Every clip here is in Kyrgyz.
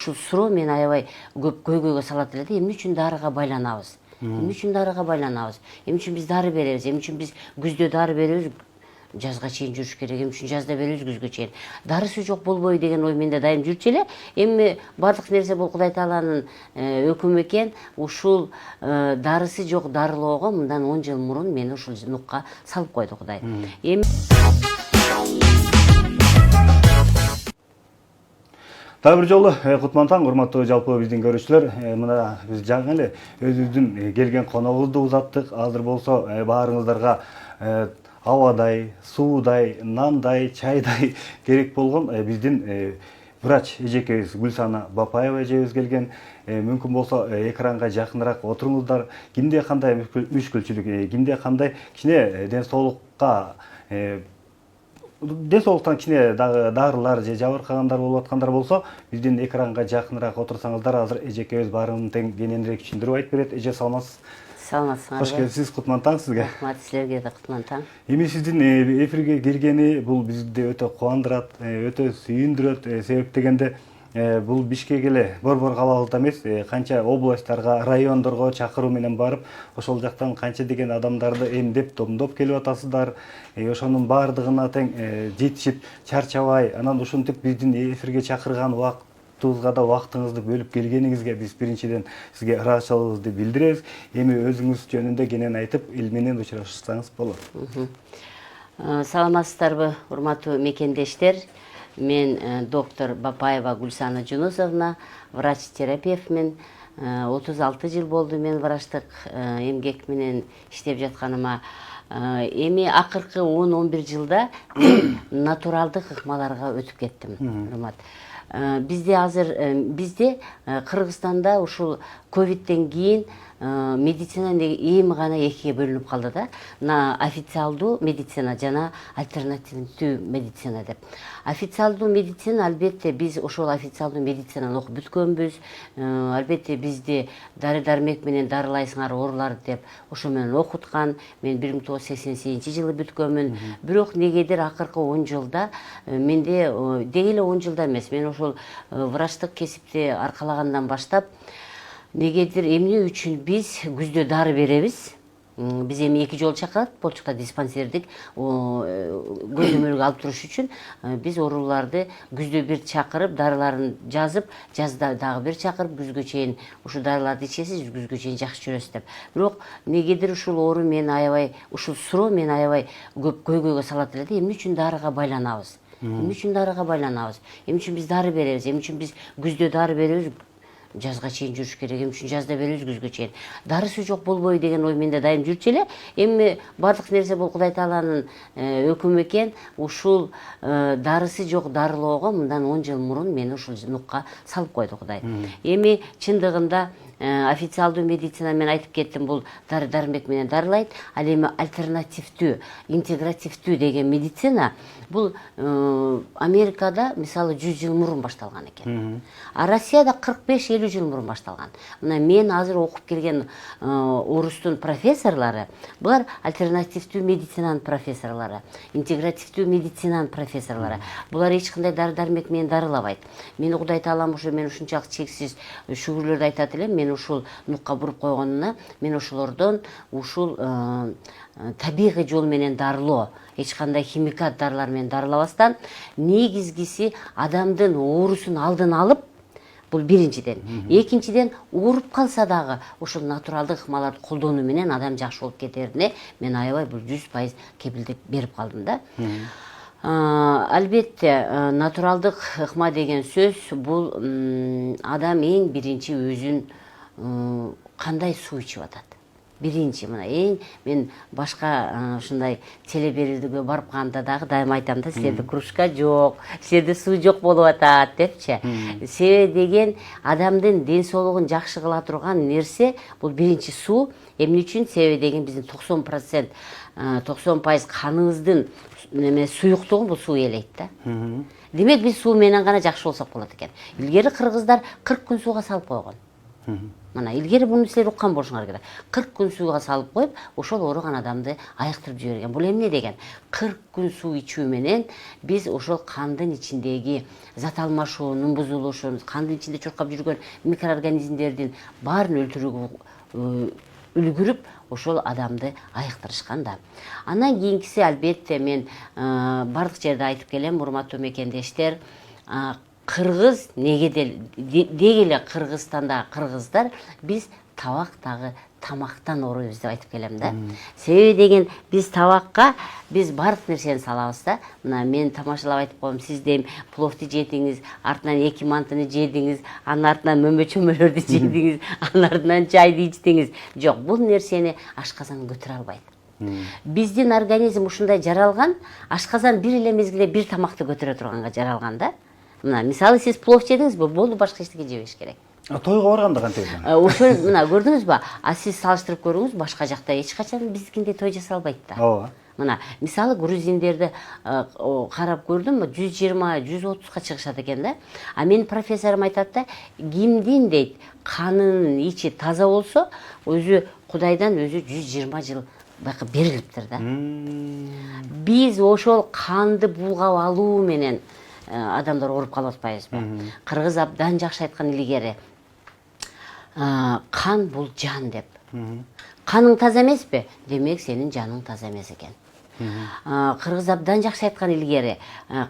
Ушул суроо мен аябай көп көйгөйгө салат эле да, эмне үчүн дарыга байланабыз? Эмне үчүн дарыга байланабыз? Эмне үчүн биз дары беребиз? Эмне үчүн биз күздө дары беребиз? Жазга чейин жүрүш керек. Эмне үчүн жазда беребиз, күзгө чейин? Дарысы жок болбойбу деген ой менде дайым жүрчү эле. Эми бардык нерсе бул Кудай Тааланын өкүмү экен. Ушул дарысы жок дарылоого мындан 10 жыл мурун мени ушул нукка салып койду Кудай. Эми Дагы бир жолу кутман таң, урматтуу жалпы биздин көрүүчүлөр. Мына биз жаңы эле өзүбүздүн келген коногубузду узаттык. Азыр болсо баарыңыздарга абадай, суудай, нандай, чайдай керек болгон биздин врач эжекебиз Гүлсана Бапаева эжебиз келген. Мүмкүн болсо экранга жакыныраак отуруңуздар. Кимде кандай мүшкүлчүлүк, кимде кандай кичине ден соолуктан кичине дагы дарылар же жабыркагандар болуп аткандар болсо, биздин экранга жакыныраак отурсаңыздар, азыр эжекебиз баарын тең кененирээк түшүндүрүп айтып берет. Эже, саламатсыз? саламатсыңарбы? Кош келипсиз, кутман таң сизге. Рахмат, силерге да кутман таң. Эми сиздин эфирге келгени бул бизди өтө кубандырат, өтө сүйүндүрөт. Себеп дегенде бул Бишкек эле, Борбор калалыкта эмес, канча областтарга, райондорго чакыруу менен барып, ошол жактан канча деген адамдарды эмдеп, томдоп келип атасыздар. Ошонун баардыгына тең жетишип, чарчабай, анан ушинтип биздин эфирге чакырган убактыбызга да убактыңызды бөлүп келгениңизге биз биринчиден сизге ыраазычылыгыбызды билдиребиз. Эми өзүңүз жөнүндө кенен айтып, эл менен учурашсаңыз болот. Саламатсыздарбы, урматтуу мекендештер? Мен доктор Бапаева Гүлсана Жунусовна, врач-терапевт мен. 36 жыл болду мен врачтык эмгек менен иштеп жатканыма. Эми акыркы 10-11 жылда мен натуралдык ыкмаларга өтүп кеттим. Бизде Кыргызстанда ушул ковидтен кийин медицина эми гана экиге бөлүнүп калды да. Официалдуу медицина жана альтернативдүү медицина деп. Официалдуу медицина, албетте биз ошол официалдуу медицинаны окуп бүткөнбүз. Албетте бизди дары-дармек менен дарылайсыңар ооруларды деп ошо менен окуткан. Мен 1988-жылы бүткөнмүн. Бирок негедир акыркы 10 жылда менде деги эле 10 жылда эмес, мен ошол врачтык кесипти аркалагандан баштап негедир эмне үчүн биз күздө дары беребиз? Биз эми 2 жолу чакырат, болчукта диспансердик көзөмөлгө алып туруш үчүн биз ооруларды күздө бир чакырып, дарыларын жазып, жазда дагы бир чакырып, күзгө чейин ушу дарыларды ичесиз, күзгө чейин жакшы жүрөсүз деп. Бирок негедир ушул оору мен аябай, ушул суроо мен аябай көп көйгөйгө салат эле да, эмне үчүн дарыга байланабыз? Эмне үчүн дарыга байланабыз? Эмне үчүн биз дары беребиз? Эмне үчүн биз күздө дары беребиз? Жазга чейин жүрүш керек. Эмне үчүн жазда беребиз, күзгө чейин? Дарысы жок болбойбу деген ой менде дайым жүрчү эле. Эми бардык нерсе бул Кудай Тааланын өкүмү экен. Ушул дарысы жок дарылоого мындан 10 жыл мурун мени ушул нукка салып койду Кудай. Эми чындыгында официалдуу медицина мен айтып кеттим, бул дары-дармек менен дарылайт. Ал эми альтернативдүү, интегративдүү деген медицина бул Америкада мисалы 100 жыл мурун башталган экен. А Россияда 45-50 жыл мурун башталган. Мына мен азыр окуп келген орустун профессорлору, булар альтернативдүү медицинанын профессорлору, интегративдүү медицинанын профессорлору. Булар эч кандай дары-дармек менен дарылабайт. Мени Кудай Таалам ушу мен ушунчалык чексиз шүгүрлөрдү айтат элем. Мен ушул нукка буруп койгонуна, мен ошолордон ушул табигый жол менен дарылоо, эч кандай химикат дарылар менен дарылабастан, негизгиси адамдын оорусун алдын алып, бул биринчиден. Экинчиден, ооруп калса дагы ушул натуралдык ыкмаларды колдонуу менен адам жакшы болуп кетерине мен аябай бул 100% кепилдик берип калдым да. Албетте, натуралдык ыкма деген сөз бул адам эң биринчи өзүн кандай суу ичип атат? Биринчи, мына мен башка ушундай телеберүүгө барып калганда дагы дайым айтам да, силерде кружка жок, силерде суу жок болуп атат депчи. Себеби деген адамдын ден соолугун жакшы кыла турган нерсе бул биринчи суу. Эмне үчүн? Себеби деген биздин 90% каныбыздын суюктугун бул суу ээлейт да. Демек биз суу менен гана жакшы болсок болот экен. Илгери кыргыздар 40 күн сууга салып койгон. Мына илгери буну силер уккан болушуңар керек. 40 күн сууга салып коюп, ошол ооруган адамды айыктырып жиберген. Бул эмне деген? 40 күн суу ичүү менен биз ошол кандын ичиндеги зат алмашуунун бузулушун, кандын ичинде чуркап жүргөн микроорганизмдердин баарын өлтүрүүгө үлгүрүп, ошол адамды айыктырышкан да. Андан кийинкиси албетте мен бардык жерде айтып келем, урматтуу мекендештер, кыргыз неге дегеле Кыргызстанда кыргыздар биз табактагы тамактан ооруйбуз деп айтып келем да. Себеби деген биз табакка биз бардык нерсени салабыз да. Мына мен тамашалап айтып коем, сиз дейм пловду жедиңиз, артынан 2 мантыны жедиңиз, анын артынан мөмө-чөмөлөрдү жедиңиз, анын артынан чайды ичтиңиз. Жок, бул нерсени ашказан көтөрө албайт. Биздин организм ушундай жаралган, ашказан бир эле мезгилде бир тамакты көтөрө турганга жаралган да. Мына мисалы сиз плов жедиңизби, болду, башка эчтеке жебеш керек. Тойго барганда кантип? Ошол мына көрдүңүзбү? Сиз салыштырып көрүңүз, башка жакта эч качан биздикиндей той жасалбайт да. Ооба. Мына мисалы грузиндерди карап көрдүм, 120-130га чыгышат экен да. А менин профессорум айтат да, кимдин дейт канынын ичи таза болсо, өзү Кудайдан өзү 120 жыл байкы берилиптир да. Биз ошол канды булгап алуу менен адамдар ооруп калып атпайбызбы? Кыргыз абдан жакшы айткан илгери. Кан бул жан деп. Каның таза эмеспи? Демек сенин жаның таза эмес экен. Кыргыз абдан жакшы айткан илгери.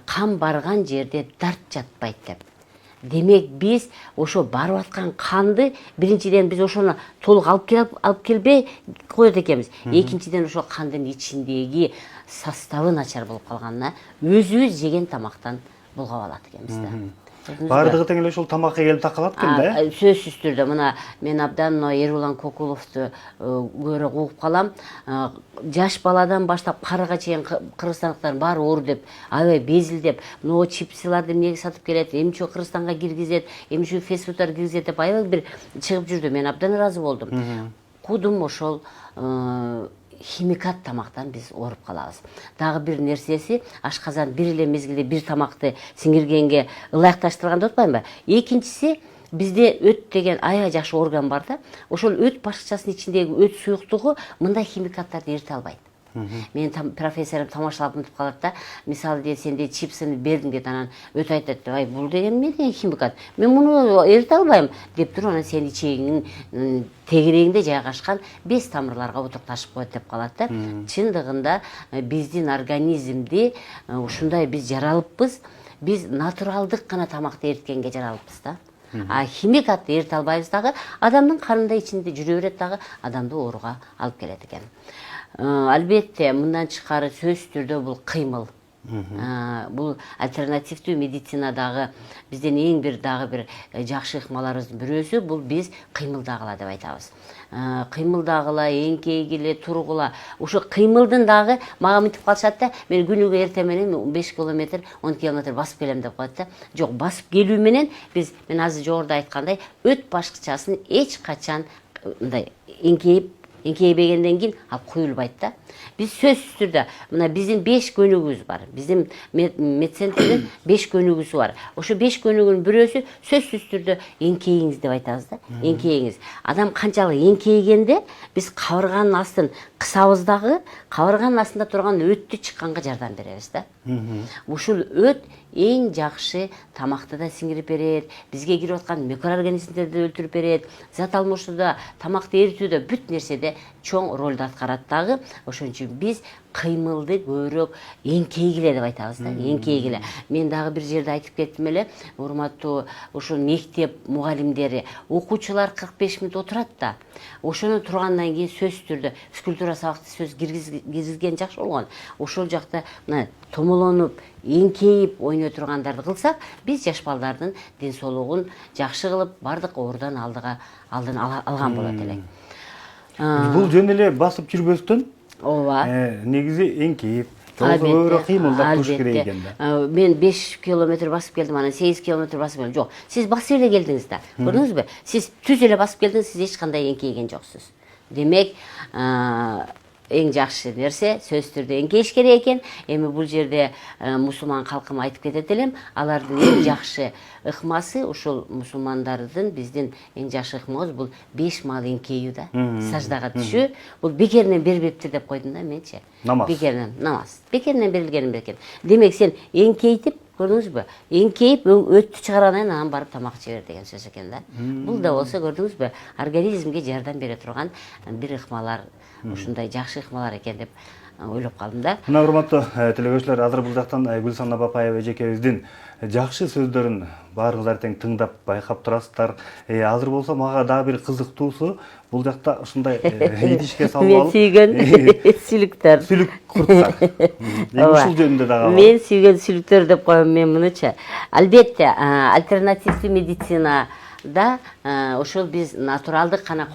Кан барган жерде дарт жатпайт деп. Демек биз ошо барып аткан канды биринчиден биз ошону толук алып келбей коет экенбиз. Экинчиден ошол кандын ичиндеги составы начар болуп калганына өзүбүз жеген тамактан булгап алат экенбиз да. Бардыгы тең эле ушул тамакка келип такалат экен да. Сөзсүз түрдө мына мен абдан Эрулан Кокуловду көрө угуп калам. Жаш баладан баштап карыга чейин кыргызстандыктардын баары оор деп, аябай безилдеп, могу чипсыларды эмнеге сатып келет, эмче Кыргызстанга киргизет, эмче фестфудтар киргизет деп аябай бир чыгып жүрдү. Мен абдан ыраазы болдум. Кудум ошол химикат тамактан биз ооруп калабыз. Дагы бир нерсеси, ашказан бир эле мезгилде бир тамакты сиңиргенге ылайыкташтырган деп атпаймынбы? Экинчиси, бизде өт деген аябай жакшы орган бар да. Ошол өт башкычасынын ичиндеги өт суюктугу мындай химикаттарды эрите албайт. Мен профессорум тамашалап мынтип калат да, мисалы дейт, сен дейт чипсыны бердиң дейт, анан өтө айтат, ай бул деген эмне деген химикат? Мен муну эрите албайм деп туруп, анан сенин ичегиңдин тегерегинде жайгашкан без тамырларга утукташып коет деп калат да. Чындыгында биздин организмди ушундай биз жаралыппыз, биз натуралдык гана тамакты эриткенге жаралыппыз да. Химикатты эрите албайбыз дагы, адамдын канында ичинде жүрө берет дагы, адамды ооруга алып келет экен. Албетте, мындан тышкары сөзсүз түрдө бул кыймыл. Бул альтернативдүү медицинадагы биздин эң бир дагы бир жакшы ыкмаларыбыздын бирөөсү, бул биз кыймылдагыла деп айтабыз. Кыймылдагыла, эңкейгиле, тургула. Ошо кыймылдын дагы мага мынтип калышат да, мен күнүгө эртең менен 5 километр, 10 километр басып келем деп коет да. Жок, басып келүү менен биз, мен азыр жогоруда айткандай, өт башкычасын эч качан мындай эңкейбегенден кийин ал куюлбайт да. Биз сөзсүз түрдө мына биздин 5 көнүгүбүз бар. Биздин медцентрдин 5 көнүгүүсү бар. Ошо 5 көнүгүүнүн бирөөсү сөзсүз түрдө эңкейиңиз деп айтабыз да. Эңкейиңиз. Адам канчалык эңкейгенде биз кабырганын астын кысабыз дагы, кабырганын астында турган өттү чыкканга жардам беребиз да. Ушул өт эң жакшы тамакты да сиңирип берет, бизге кирип аткан микроорганизмдерди өлтүрүп берет, зат алмашууда, тамакты эритүүдө бүт нерседе чоң ролду аткарат дагы. Ошон үчүн биз кыймылды көбүрөөк эңкейгиле деп айтабыз да, эңкейгиле. Мен дагы бир жерде айтып кеттим эле, урматтуу ушул мектеп мугалимдери, окуучулар 45 мүнөт отурат да. Ошону тургандан кийин сөзсүз түрдө физкультура сабакты сөз киргизген жакшы болгон. Ошол жакта мына томолонуп, эңкейип ойной тургандарды кылсак, биз жаш балдардын ден соолугун жакшы кылып, бардык оорудан алдын алган болот элек. Бул жөн эле басып жүрбөстөн, ооба, негизи эңкейип, көбүрөөк кыймылдап туруш керек экен да. Мен 5 километр басып келдим, анан 8 километр басып келдим. Жок, сиз басып эле келдиңиз да. Көрдүңүзбү? Сиз түз эле басып келдиңиз, сиз эч кандай эңкейген жоксуз. Демек, эң жакшы нерсе сөзсүз түрдө эңкейиш керек экен. Эми бул жерде мусулман калкыма айтып кетет элем, алардын эң жакшы ыкмасы ушул мусулмандардын биздин эң жакшы ыкмабыз бул 5 маал эңкеүү да, саждага түшүү. Бул бекеринен бербептир деп койдум да менчи. Намаз. Бекеринен намаз. Бекеринен берилген бекен. Демек сен эңкейтип көрдүңүзбү? Эңкейип өттү чыгаргандан кийин анан барып тамак жебер деген сөз экен да. Бул да болсо көрдүңүзбү? Организмге жардам бере турган бир ыкмалар, ушундай жакшы ыкмалар экен деп ойлоп калдым да. Мына урматтуу телекөрүүчүлөр, азыр бул жактан Гүлсана Бапаева эжекебиздин жакшы сөздөрүн баарыңыздар тең тыңдап байкап турасыздар. Азыр болсо мага дагы бир кызыктуусу, бул жакта ушундай идишке салып Мен алып сүйгөн сүлүктөр. сүлүк курттар. Ушул жөнүндө дагы. Мен сүйгөн сүлүктөр деп коем мен мунуча. Албетте, альтернативдүү медицина да ошол биз натуралдык гана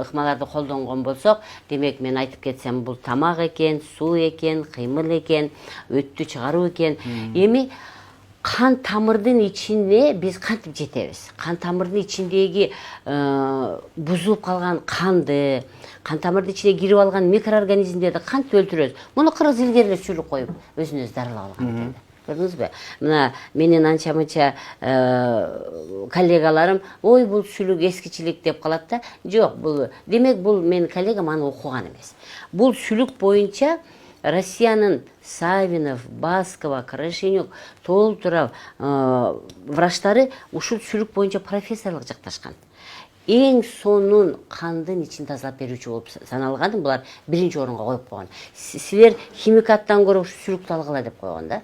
ыкмаларды колдонгон болсок, демек мен айтып кетсем, бул тамак экен, суу экен, кыймыл экен, өттү чыгаруу экен. Эми кан тамырдын ичине биз кантип жетебиз? Кан тамырдын ичиндеги бузулуп калган канды, кан тамырдын ичине кирип алган микроорганизмдерди кантип өлтүрөбүз? Муну кыргыз илгери сүлүк коюп өзүн өзү дарылап алган экен. Көрдүңүзбү? Мына менин анча-мынча коллегаларым, ой бул сүлүк эскичилик деп калат да. Жок, бул демек бул менин коллегам аны окуган эмес. Бул сүлүк боюнча Россиянын Савинов, Баскова, Крашенюк, Толтуров врачтары ушул сүлүк боюнча профессорлук жакташкан. Эң сонун кандын ичин тазалап берүүчү болуп саналган, булар биринчи орунга коюп койгон. Силер химикаттан көрө сүлүктү алгыла деп койгон да.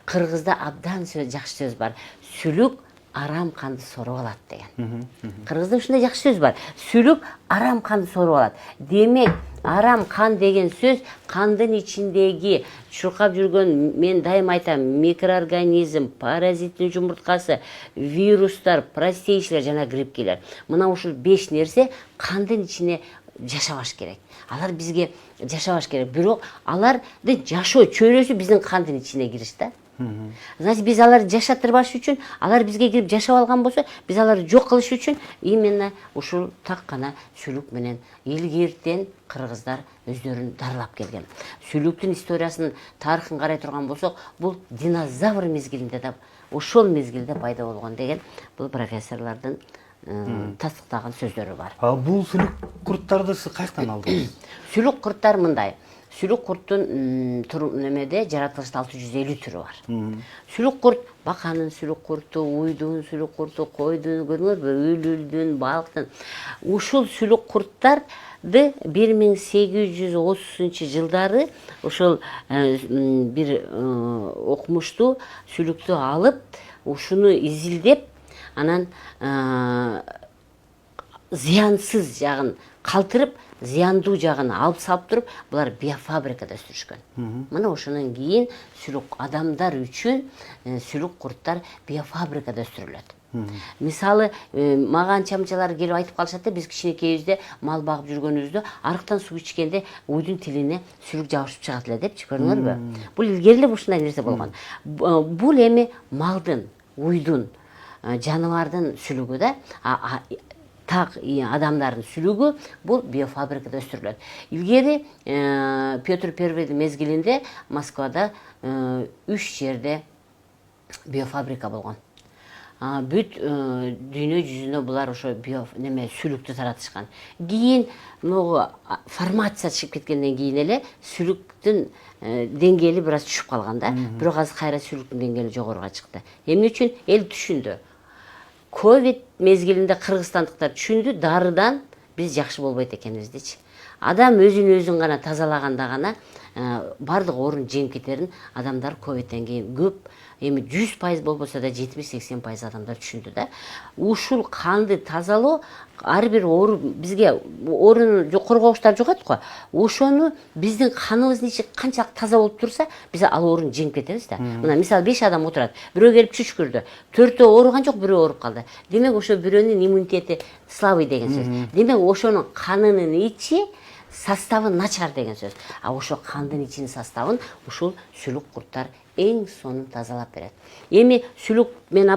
Кыргызда абдан жакшы сөз бар. Сүлүк арам канды соруп алат деген. Кыргызда ушундай жакшы сөз бар. Сүлүк арам канды соруп алат. Демек, арам кан деген сөз кандын ичиндеги чуркап жүргөн, мен дайым айтам, микроорганизм, паразиттин жумурткасы, вирустар, простейшилер жана гриппкилер. Мына ушул 5 нерсе кандын ичине жашабаш керек. Алар бизге жашабаш керек. Бирок аларды жашоо чөйрөсү биздин кандын ичине кириш да. Значит, биз аларды жашатырбаш үчүн, алар бизге кирип жашап алган болсо, биз аларды жок кылыш үчүн именно ушул так гана сүлүк менен илгертен кыргыздар өздөрүн дарылап келген. Сүлүктүн историясынын тарыхын карай турган болсок, бул динозавр мезгилинде да, ошол мезгилде пайда болгон деген бул профессорлордун тастыктаган сөздөрү бар. Бул сүлүк курттарды сиз каяктан алдыңыз? Сүлүк курттар мындай. Сүлүк курттун немеде жаратылышта 650 түрү бар. Сүлүк курт, баканын сүлүк курту, уйдун сүлүк курту, койдун, көрдүңүзбү, үлүлдүн, балыктын. Ушул сүлүк курттарды 1830 жылдары ушул бир окумуштуу сүлүктү алып, ушуну изилдеп, анан зыянсыз жагын калтырып, зыяндуу жагын алып салып туруп, булар биофабрикада өстүрүшкөн. Мына ошонун кийин сүлүк адамдар үчүн сүлүк курттар биофабрикада өстүрүлөт. Мисалы, мага анча-мынчалар келип айтып калышат да, биз кичинекейибизде мал багып жүргөнүбүздө арыктан суу ичкенде уйдун тилине сүлүк жабышып чыгат эле депчи, көрдүңүзбү? Бул илгери эле ушундай нерсе болгон. Бул эми малдын, уйдун, жаныбардын сүлүгү да, так адамдардын сүлүгү бул биофабрикада өстүрүлөт. Илгери Петр Первойдун мезгилинде Москвада 3 жерде биофабрика болгон. Бүт дүйнө жүзүнө булар ошо сүлүктү таратышкан. Кийин могу фармация чыгып кеткенден кийин эле сүлүктүн деңгээли бир аз түшүп калган да. Бирок азыр кайра сүлүктүн деңгээли жогоруга чыкты. Эмне үчүн? Эл түшүндү. Ковид мезгилинде кыргызстандыктар түшүндү, дарыдан биз жакшы болбойт экенибиздичи. Адам өзүн гана тазалаганда гана бардык оорун жеңип кетерин адамдар ковидтен кийин көп, эми 100% болбосо да 70-80% адамдар түшүндү да. Ушул канды тазалоо ар бир оору бизге оорунун коргоочтар жогот го. Ошону биздин каныбыздын ичи канчалык таза болуп турса, биз ал ооруну жеңип кетебиз да. Мына мисалы 5 адам отурат. Бирөө келип чүчкүрдү. 4төө ооруган жок, бирөө ооруп калды. Демек ошо бирөөнүн иммунитети слабый деген сөз. Демек ошонун канынын ичи составы начар деген сөз. Ошо кандын ичинин составын ушул сүлүк курттар эң сонун тазалап берет. Эми сүлүк мен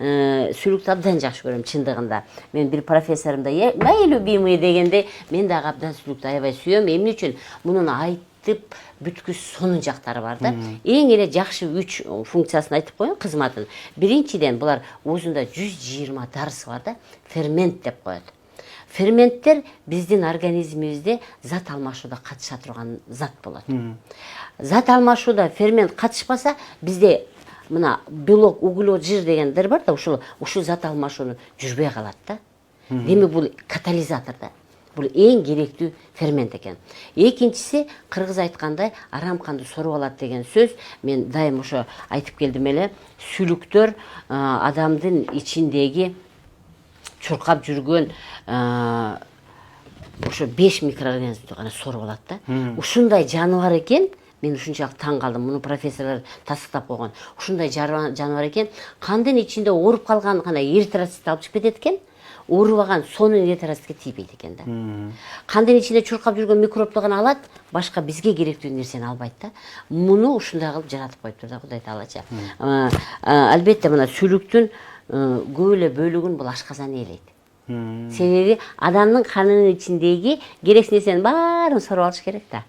сүлүктү абдан жакшы көрөм чындыгында. Мен бир профессорум да мои любимые дегенде мен дагы абдан сүлүктү аябай сүйөм. Эмне үчүн? Мунун айтып бүткүс сонун жактары бар да. Эң эле жакшы 3 функциясын айтып коеюн, кызматын. Биринчиден булар оозунда 120 дарысы бар да, фермент деп коет. Ферменттер биздин организмибизде зат алмашууда катыша турган зат болот. Зат алмашууда фермент катышпаса, бизде мына белок, углевод, жир дегендер бар да, ушул зат алмашууну жүрбөй калат да. Демек бул катализатор да. Бул эң керектүү фермент экен. Экинчиси, кыргыз айткандай, арам канды соруп алат деген сөз. Мен дайым ошо айтып келдим эле, сүлүктөр адамдын ичиндеги чуркап жүргөн ошо 5 микроорганизмди гана соруп алат да. Ушундай жаныбар экен. Мен ушунчалык таң калдым. Муну профессорлор тастыктап койгон. Ушундай жаныбар экен. Кандын ичинде ооруп калган гана эритроцитти алып чыгып кетет экен. Оорубаган сонун эритроцитке тийбейт экен да. Кандын ичинде чуркап жүргөн микробду гана алат, башка бизге керектүү нерсени албайт да. Муну ушундай кылып жаратып коюптур да Кудай Таалача. Албетте мына сүлүктүн көп эле бөлүгүн бул ашказан ээлейт. Себеби адамдын канынын ичиндеги керексиз нерсенин баарын соруп алыш керек да.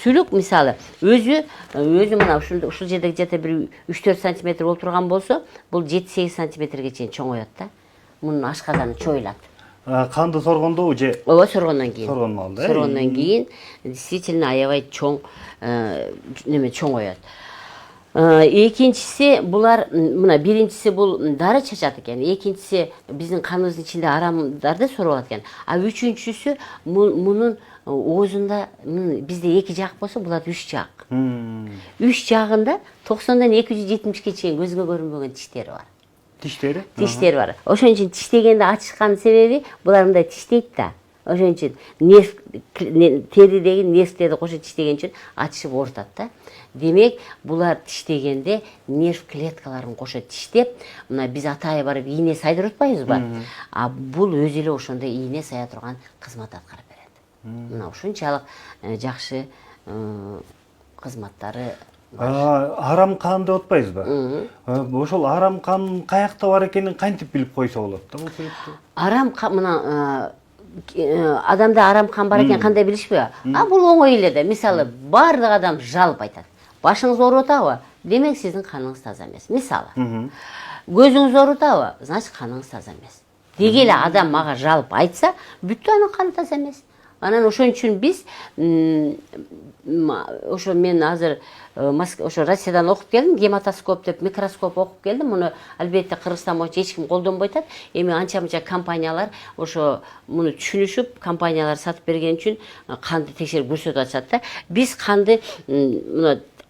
Сүлүк мисалы өзү мына ушул жерде где-то бир 3-4 сантиметр болуп турган болсо, бул 7-8 сантиметрге чейин чоңоёт да. Мунун ашказаны чоюлат. Канды соргондобу же? Ооба, соргондон кийин. Соргон маалда. Соргондон кийин действительно аябай чоңоёт. Экинчиси булар мына биринчиси бул дары чачат экен, экинчиси биздин каныбыздын ичинде арамдарды соруп алат экен. Үчүнчүсү мунун оозунда бизде 2 жак болсо, буларда 3 жак. 3 жагында 90-дан 270-ке чейин көзгө көрүнбөгөн тиштери бар. Тиштери? Тиштери бар. Ошон үчүн тиштегенде ачышкан себеби булар мындай тиштейт да. Ошон үчүн нерв, теридеги нервтерди кошо тиштеген үчүн ачышып оорутат да. Демек, булар тиштегенде нерв клеткаларын кошо тиштеп, мына биз атайы барып ийне сайдырып атпайбызбы? Бул өзү эле ошондой ийне сая турган кызмат аткарып берет. Мына ушунчалык жакшы кызматтары. Арам кан деп атпайбызбы? Ошол арам кан каякта бар экенин кантип билип койсо болот да бул себептүү? Арам кан мына адамда арам кан бар экен кандай билишпейби? Бул оңой эле да. Мисалы, бардык адам жалп айтат. Башыңыз ооруп атабы? Демек сиздин каныңыз таза эмес. Мисалы, көзүңүз ооруп атабы? Значит, каныңыз таза эмес. Деги эле адам мага жалп айтса, бүттү, анын каны таза эмес. Анан ошон үчүн биз ошо мен азыр ошо Россиядан окуп келдим, гематоскоп деп микроскоп окуп келдим. Муну албетте Кыргызстан боюнча эч ким колдонбой атат. Эми анча-мынча компаниялар ошо муну түшүнүшүп, компаниялар сатып берген үчүн канды текшерип көрсөтүп атышат да. Биз канды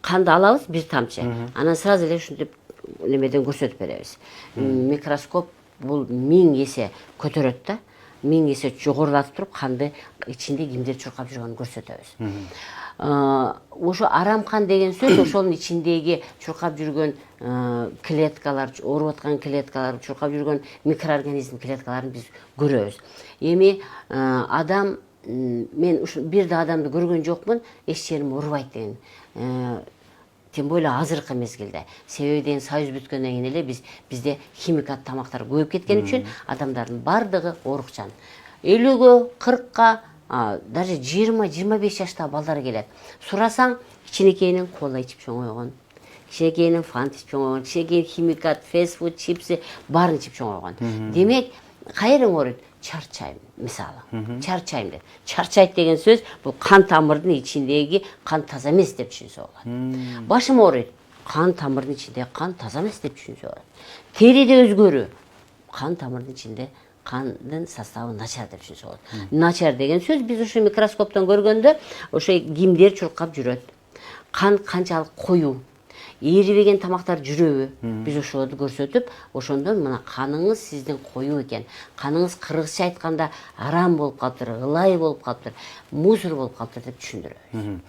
алабыз бир тамчы. Анан сразу эле ушинтип немеден көрсөтүп беребиз. Микроскоп бул 1000 эсе көтөрөт да. 1000 эсе жогорулатып туруп канды ичинде кимдер чуркап жүргөнүн көрсөтөбүз. Ошо арам кан деген сөз ошонун ичиндеги чуркап жүргөн клеткалар, ооруп аткан клеткалар, чуркап жүргөн микроорганизм клеткаларын биз көрөбүз. Эми адам, мен бир да адамды көргөн жокмун, эч жерим оорубайт деген. Тем более азыркы мезгилде. Себеби деген союз бүткөндөн кийин эле бизде химикат тамактар көбөйүп кеткен үчүн адамдардын бардыгы оорукчан. 50-гө, 40-ка, даже 20-25 жаштагы балдар келет. Сурасаң, кичинекейинин кола ичип чоңойгон, кичинекейинин фант ичип чоңойгон, кичинекейин химикат, фастфуд, чипсы баарын ичип чоңойгон. Демек, кайрың ооруйт? Чарчайм, мисалы. Чарчайм деп. Чарчайт деген сөз бул кан тамырдын ичиндеги кан таза эмес деп түшүнсө болот. Башым ооруйт. Кан тамырдын ичиндеги кан таза эмес деп түшүнсө болот. Териде өзгөрүү. Кан тамырдын ичинде кандын составы начар деп түшүнсө болот. Начар деген сөз биз ушу микроскоптон көргөндө ошо кимдер чуркап жүрөт. Кан канчалык коюу. Эрибеген тамактар жүрөбү? Биз ошолорду көрсөтүп, ошондон мына каныңыз сиздин коюу экен. Каныңыз кыргызча айтканда арам болуп калыптыр, ылай болуп калыптыр, мусор болуп калыптыр деп түшүндүрөбүз.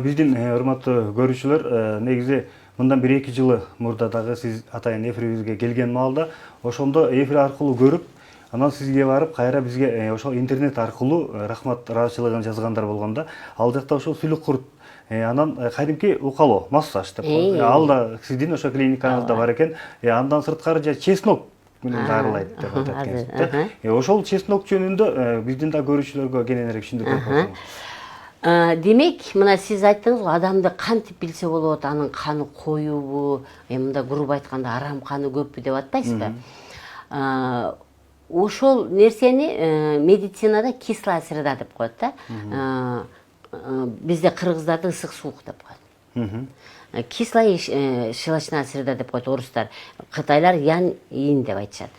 Биздин урматтуу көрүүчүлөр, негизи мындан 1-2 жылы мурда дагы сиз атайын эфирибизге келген маалда ошондо эфир аркылуу көрүп, анан сизге барып кайра бизге ошол интернет аркылуу рахмат ыраазычылыгын жазгандар болгондо, ал жакта ошол сүлүк курт Анан кадимки укалоо, массаж деп коет. Ал да сиздин ошо клиникаңызда бар экен. Андан сырткары чеснок менен дарылайт деп атат экенсиз да. Ошол чеснок жөнүндө биздин да көрүүчүлөргө кененирээк түшүндүрүп койсоңуз. Демек, мына сиз айттыңыз го, адамды кантип билсе болот, анын каны коюбу, мындай грубо айтканда арам каны көппү деп атпайсызбы? Ошол нерсени медицинада кислая среда деп коет да. Бизде кыргыздарда ысык суук деп коет. Кислая щелочная среда деп коет орустар. Кытайлар ян ин деп айтышат.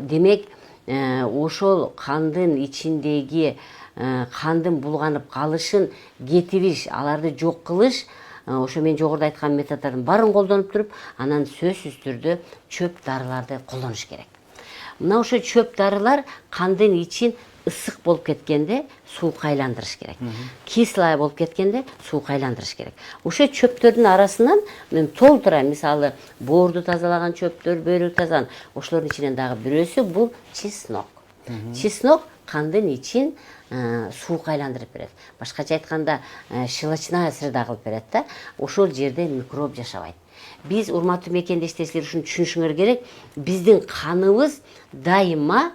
Демек, ошол кандын ичиндеги кандын булганып калышын кетириш, аларды жок кылыш, ошо мен жогоруда айткан методдордун баарын колдонуп туруп, анан сөзсүз түрдө чөп дарыларды колдонуш керек. Мына ошо чөп дарылар кандын ичин ысык болуп кеткенде суукка айландырыш керек. Кислая болуп кеткенде суукка айландырыш керек. Ошо чөптөрдүн арасынан мен толтура, мисалы, боорду тазалаган чөптөр, бөйрөк тазалаган, ошолордун ичинен дагы бирөөсү бул чеснок. Чеснок кандын ичин суукка айландырып берет. Башкача айтканда, щелочная среда кылып берет да. Ошол жерде микроб жашабайт. Биз, урматтуу мекендештер, силер ушуну түшүнүшүңөр керек. Биздин каныбыз дайыма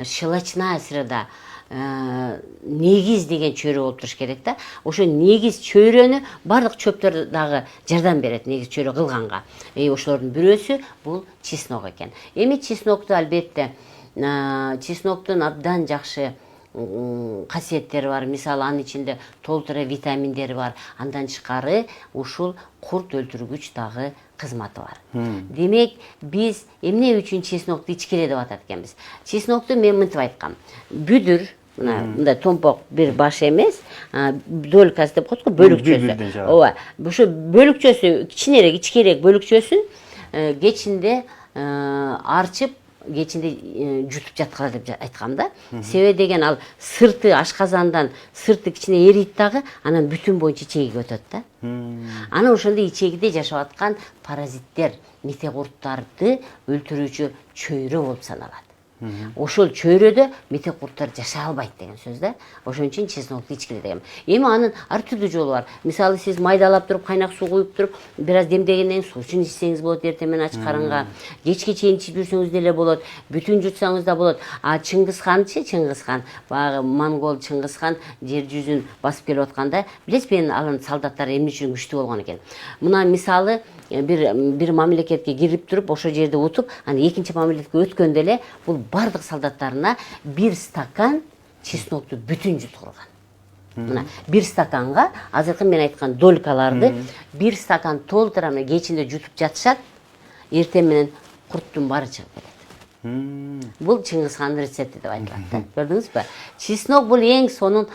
щелочная среда, негиз деген чөйрө болуп туруш керек да. Ошо негиз чөйрөнү бардык чөптөр дагы жардам берет негиз чөйрө кылганга. Ошолордун бирөөсү бул чеснок экен. Эми чеснокту албетте, чесноктун абдан жакшы касиеттери бар. Мисалы, анын ичинде толтура витаминдери бар. Андан тышкары ушул курт өлтүргүч дагы кызматы бар. Демек, биз эмне үчүн чеснокду ичкиле деп атат экенбиз? Чеснокту мен мынтип айткам. Бүдүр, мындай томпок бир баш эмес, долькасы деп коет го, бөлүкчөсү. Ооба, ошо бөлүкчөсү кичинерээк, ичкерээк бөлүкчөсүн кечинде арчып, кечинде жутуп жаткыла деп айткам да. Себеби деген, ал сырты ашказандан сырты кичине эрийт дагы, анан бүтүн боюнча ичегиге өтөт да. Анан ошондо ичегиде жашап аткан паразиттер, метекурттарды өлтүрүүчү чөйрө болуп саналат. Ошол чөйрөдө метекурттар жашай албайт деген сөз да. Ошон үчүн чеснокту ичкиле дегем. Эми анын ар түрдүү жолу бар. Мисалы, сиз майдалап туруп, кайнак суу куюп туруп, бир аз демдегенден суу үчүн ичсеңиз болот, эртең менен ач карынга. Кечке чейин ичип жүрсөңүз деле болот, бүтүн жутсаңыз да болот. Чыңгыз ханчы, Чыңгыз хан, баягы монгол Чыңгыз хан жер жүзүн басып келип атканда, билесизби, анын солдаттары эмне үчүн күчтүү болгон экен? Мына мисалы, бир мамлекетке кирип туруп, ошол жерде утуп, анан экинчи мамлекетке өткөндө эле бул бардык солдаттарына бир стакан чеснокту бүтүн жуткурган. Мына бир стаканга, азыркы мен айткан долькаларды бир стакан толтура кечинде жутуп жатышат, эртең менен курттун баары чыгып кетет. Бул Чыңгыз хандын рецепти деп айтылат да. Көрдүңүзбү? Чеснок бул эң сонун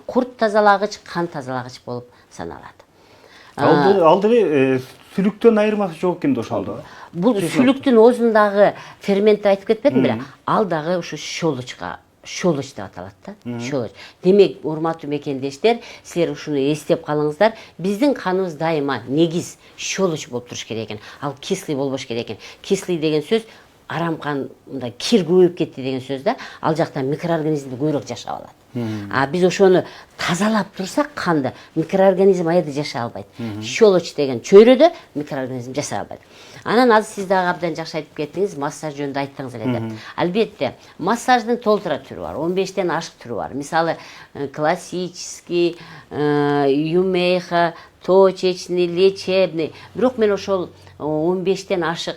курт тазалагыч, кан тазалагыч болуп саналат. Ал деле сүлүктөн айырмасы жок экен да ошондо. Бул сүлүктүн өзүндагы фермент айтып кетпедим беле? Ал дагы ушу щелочь деп аталат да. Щелочь. Демек, урматтуу мекендештер, силер ушуну эстеп калыңыздар. Биздин каныбыз дайыма негиз щелочь болуп туруш керек экен. Ал кислый болбош керек экен. Кислый деген сөз арам кан, мындай кир көбөйүп кетти деген сөз да. Ал жакта микроорганизм көбүрөөк жашап алат. Биз ошону тазалап турсак канды, микроорганизм аерде жашай албайт. Щелочь деген чөйрөдө микроорганизм жашай албайт. Анан азыр сиз дагы абдан жакшы айтып кеттиңиз, массаж жөнүндө айттыңыз эле деп. Албетте, массаждын толтура түрү бар, 15тен ашык түрү бар. Мисалы, классический, юмейха, точечный, лечебный. Бирок мен ошол 15тен ашык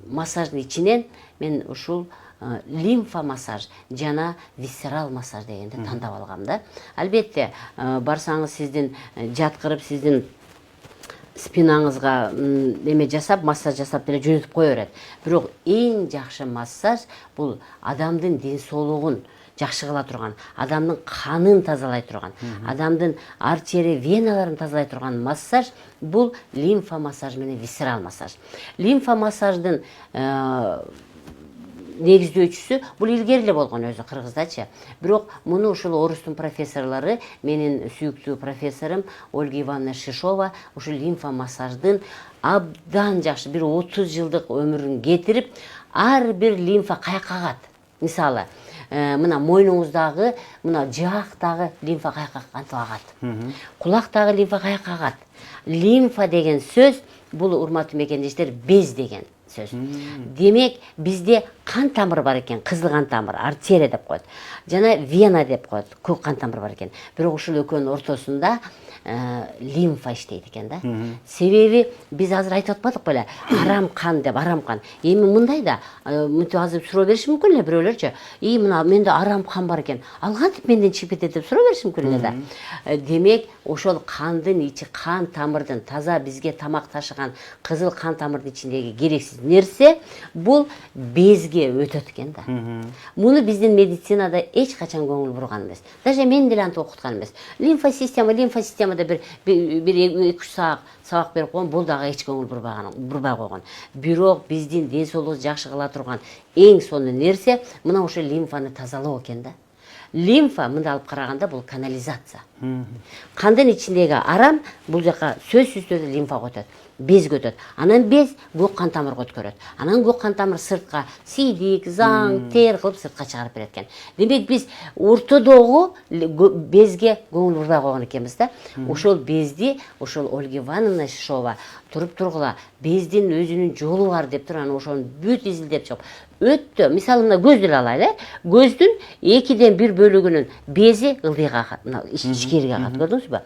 массаждын ичинен мен ушул лимфа массаж жана висцерал массаж дегенди тандап алгам да. Албетте, барсаңыз сиздин жаткырып, сиздин спинаңызга эме жасап, массаж жасап деле жөнөтүп кое берет. Бирок эң жакшы массаж бул адамдын ден соолугун жакшы кыла турган, адамдын канын тазалай турган, адамдын артерия, веналарын тазалай турган массаж бул лимфа массаж менен висцерал массаж. Лимфа массаждын негиздөөчүсү бул илгери эле болгон өзү Кыргыздачы. Бирок муну ушул орустун профессорлору, менин сүйүктүү профессорум Ольга Ивановна Шишова ушул лимфа массаждын абдан жакшы бир 30 жылдык өмүрүн кетирип, ар бир лимфа каяка кагат. мисалы мына мойнуңуздагы мына жаактагы лимфа каяка кантип агат, кулактагы лимфа каяка агат. Лимфа деген сөз бул урматтуу мекендештер без деген сөз. Демек бизде кан тамыры бар экен, кызыл кан тамыры, артерия деп коет. Жана вена деп коет, көк кан тамыры бар экен. Бирок ушул экөөнүн ортосунда лимфа иштейт экен да. Себеби биз азыр айтып атпадык беле, арам кан деп, арам кан. Эми мындай да, мынтип азыр суроо бериши мүмкүн эле бирөөлөрчү. Мына менде арам кан бар экен. Ал кантип менден чыгып кетет деп суроо бериши мүмкүн эле да. Демек, ошол кандын ичи, кан тамырдын таза бизге тамак ташыган кызыл кан тамырдын ичиндеги керексиз нерсе бул безге өтөт экен да. Муну биздин медицинада эч качан көңүл бурган эмес. Даже мен деле антип окуткан эмес. Лимфа системада бир 2-3 сабак берип койгон, бул дагы эч көңүл бурбай койгон. Бирок биздин ден соолугубузду жакшы кыла турган эң сонун нерсе мына ошо лимфаны тазалоо экен да. Лимфа мындай алып караганда бул канализация. Кандын ичиндеги арам бул жака сөзсүз түрдө лимфага өтөт, безге өтөт. Анан без көк кан тамырга өткөрөт. Анан көк кан тамыр сыртка сийдик, заң, тер кылып сыртка чыгарып берет экен. Демек биз ортодогу безге көңүл бурбай койгон экенбиз да. Ошол безди, ошол Ольга Ивановна Шишова туруп тургула, бездин өзүнүн жолу бар деп туруп, анан ошону бүт изилдеп чыгып өттө. Мисалы мына көздү эле алайлы. Көздүн 2/1 бөлүгүнүн бези ылдыйга агат, ичкерге агат, көрдүңүзбү?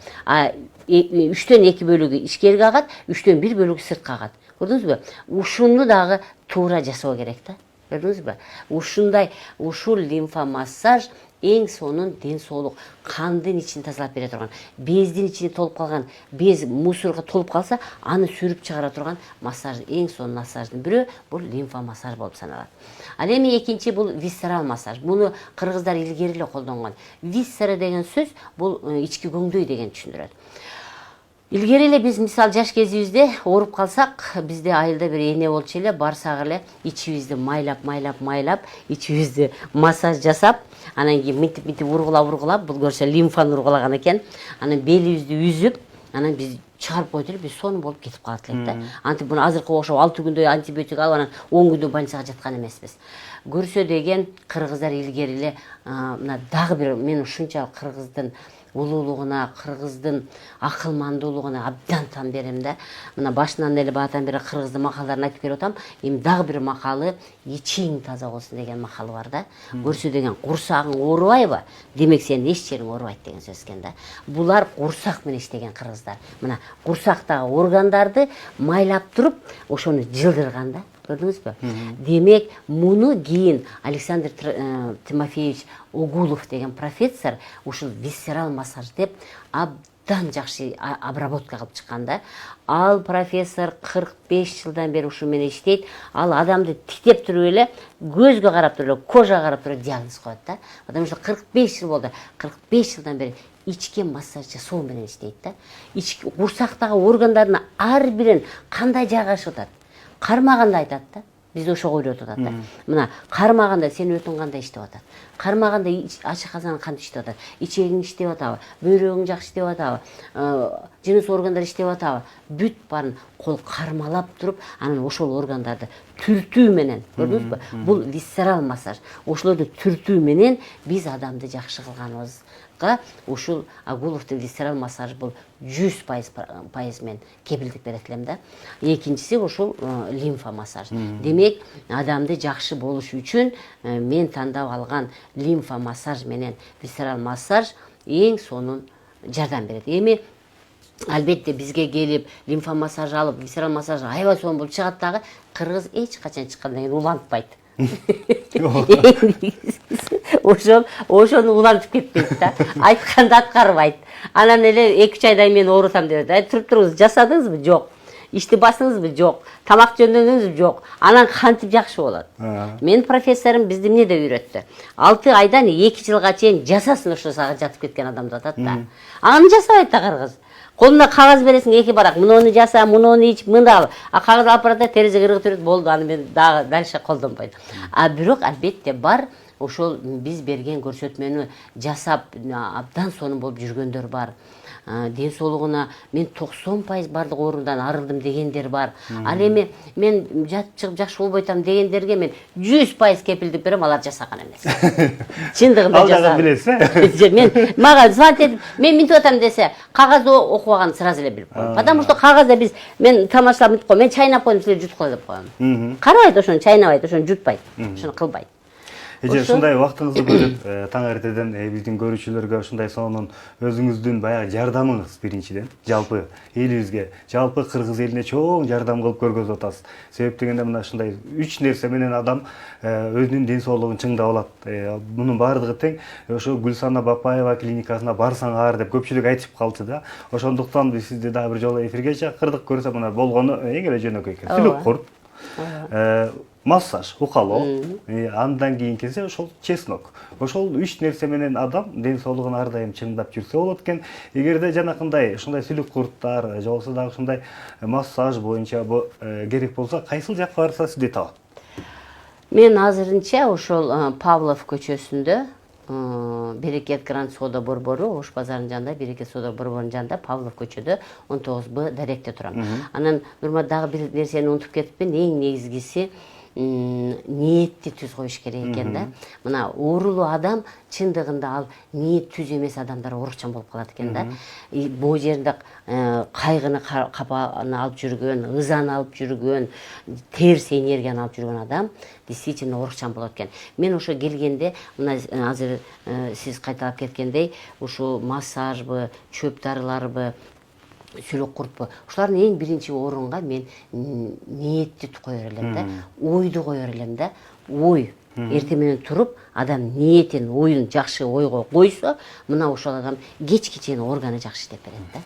3/2 бөлүгү ичкерге агат, 3/1 бөлүгү сыртка агат. Көрдүңүзбү? Ушуну дагы туура жасоо керек да. Көрдүңүзбү? Ушундай, ушул лимфа массаж эң сонун ден соолук, кандын ичин тазалап бере турган, бездин ичине толуп калган, без мусорго толуп калса, аны сүрүп чыгара турган массаж, эң сонун массаждын бирөө бул лимфа массаж болуп саналат. Ал эми экинчи бул висцерал массаж. Муну кыргыздар илгери эле колдонгон. Висцера деген сөз бул ички көңдөй деген түшүндүрөт. Илгери эле биз мисал жаш кезибизде ооруп калсак, бизде айылда бир эне болчу эле, барсак эле ичибизди майлап, ичибизди массаж жасап, анан кийин мынтип ургулап, бул көрсө лимфаны ургулаган экен. Анан белибизди үзүп, анан биз чыгарып койдук эле, биз сонун болуп кетип калат элек да. Антип буну азыркы окшоп 6 күндөй антибиотик алып, анан 10 күндө больницага жаткан эмеспиз. Көрсө деген кыргыздар илгери эле мына дагы бир мен ушунчалык кыргыздын улуулугуна, кыргыздын акылмандуулугуна абдан тан берем да. Мына башынан эле баатан бери кыргыздын макалдарын айтып келип атам. Эми дагы бир макалы ичиң таза болсун деген макалы бар да. Көрсө деген курсагың оорубайбы? Демек сенин эч жериң оорубайт деген сөз экен да. Булар курсак менен иштеген кыргыздар. Мына курсактагы органдарды майлап туруп, ошону жылдырган да. Көрдүңүзбү? Демек, муну кийин Александр Тимофеевич Огулов деген профессор ушул висцерал массаж деп абдан жакшы обработка кылып чыккан да. Ал профессор 45 жылдан бери ушу менен иштейт. Ал адамды тиктеп туруп эле, көзгө карап туруп эле, кожага карап туруп диагноз коет да. Потому что 45 жыл болду. 45 жылдан бери ичке массаж жасоо менен иштейт да. Курсактагы органдардын ар бирин кандай жайгашып атат? Кармаганда айтат да. Бизди ошого үйрөтүп атат да. Мына кармаганда сен өтүң кандай иштеп атат? Кармаганда ачык казан кантип иштеп атат? Ичегиң иштеп атабы? Бөйрөгүң жакшы иштеп атабы? Жыныс органдары иштеп атабы? Бүт баарын кол кармалап туруп, анан ошол органдарды түртүү менен, көрдүңүзбү? Бул висцерал массаж. Ошолорду түртүү менен биз адамды жакшы кылганыбызга ушул Агуловдун висцерал массажы бул 100% мен кепилдик берет элем да. Экинчиси ушул лимфа массаж. Демек, адамды жакшы болуш үчүн мен тандап алган лимфа массаж менен висцерал массаж эң сонун жардам берет. Эми албетте бизге келип лимфа массаж алып, висцерал массаж аябай сонун болуп чыгат дагы, кыргыз эч качан чыккандан кийин улантпайт. Ошону улантып кетпейт да. Айтканды аткарбайт. Анан эле 2-3 айдан мен оорутам деп атат. Туруп туруңуз, жасадыңызбы? Жок. Ишти басыңызбы? Жок. Тамак жөндөдүңүзбү? Жок. Анан кантип жакшы болот? Мен профессорум бизди эмне деп үйрөттү? 6 айдан 2 жылга чейин жасасын ошо сага жатып кеткен адамды атат да. Аны жасабайт да кыргыз. Колуна кагаз бересиң, 2 барак, муну жаса, муну ич, мындай ал. Кагаз алып барат да терезеге ыргытып берет, болду, аны мен дагы дальше колдонбойт. Бирок албетте бар ошол биз берген көрсөтмөнү жасап абдан сонун болуп жүргөндөр бар. Ден соолугуна мен 90% бардык оорудан арылдым дегендер бар. Ал эми мен жатып чыгып жакшы болбой атам дегендерге мен 100% кепилдик берем, алар жасаган эмес. Чындыгында Ал жагын жасаган. билесиз, Мен мага звонить этип, мен минтип атам десе, кагазды окубаган сразу эле билип коем. Потому что кагазда мен тамашалап мынтип коем, мен чайнап коем, силер жуткула деп коем. Карабайт ошону, чайнабайт, ошону жутпайт, ошону кылбайт. Эже ушундай убактыңызды бөлүп, таң эртеден биздин көрүүчүлөргө ушундай сонун өзүңүздүн баягы жардамыңыз биринчиден, жалпы элибизге, жалпы кыргыз элине чоң жардам кылып көргөзүп атасыз. Себеп дегенде мына ушундай 3 нерсе менен адам өзүнүн ден соолугун чыңдап алат. Мунун баардыгы тең ошо Гүлсана Бапаева клиникасына барсаңар деп көпчүлүк айтып калчу да. Ошондуктан биз сизди дагы бир жолу эфирге чакырдык, көрсө мына болгону эң эле жөнөкөй экен. Сүлүк курт, массаж, укалоо, андан кийин келсе ошол чеснок. Ошол 3 нерсе менен адам ден соолугун ар дайым чыңдап жүрсө болот экен. Эгерде жанакындай ушундай сүлүк курттар, же болбосо дагы ушундай массаж боюнча керек болсо, кайсыл жакка барса сизди табат? Мен азырынча ошол Павлов көчөсүндө Берекет Гранд Сода борбору, Ош базарынын жанында, Берекет Сода борборунун жанында, Павлов көчөдө 19Б даректе турам. Анан Нурмат дагы бир нерсени унутуп кетиппин, эң негизгиси ниетти түз коюш керек экен да. Мына оорулуу адам чындыгында ал ниет түз эмес адамдар оорукчан болуп калат экен да. Бул жерде кайгыны капаны алып жүргөн, ызаны алып жүргөн, терс энергияны алып жүргөн адам действительно оорукчан болот экен. Мен ошо келгенде, мына азыр сиз кайталап кеткендей, ушу массажбы, чөп дарыларбы, сүлүк куртпу, ушулардын эң биринчи орунга мен ниетти коёр элем да, ойду коёр элем да. Ой эртең менен туруп, адам ниетин, оюн жакшы ойго койсо, мына ошол адам кечке чейин органы жакшы иштеп берет да.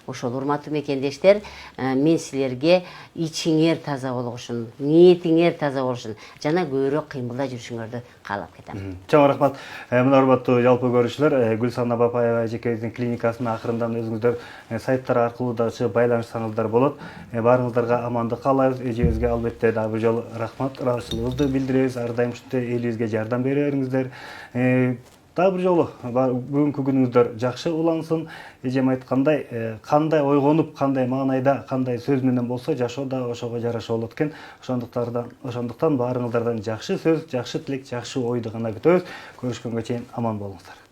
Ошол урматтуу мекендештер, мен силерге ичиңер таза болгушун, ниетиңер таза болушун жана көбүрөөк кыймылда жүрүшүңөрдү каалап кетем. Чоң рахмат. Мына урматтуу жалпы көрүүчүлөр, Гүлсана Бапаева эжекебиздин клиникасына акырындан өзүңүздөр сайттар аркылуу да чыгып байланышсаңыздар болот. Баарыңыздарга амандык каалайбыз. Эжебизге албетте дагы бир жолу рахмат, ыраазычылыгыбызды билдиребиз. Ар дайым ушундай элибизге жардам бере бериңиздер. Дагы бир жолу бүгүнкү күнүңүздөр жакшы улансын. Эжем айткандай, кандай ойгонуп, кандай маанайда, кандай сөз менен болсо, жашоо да ошого жараша болот экен. Ошондуктан баарыңыздардан жакшы сөз, жакшы тилек, жакшы ойду гана күтөбүз. Көрүшкөнгө чейин аман болуңуздар.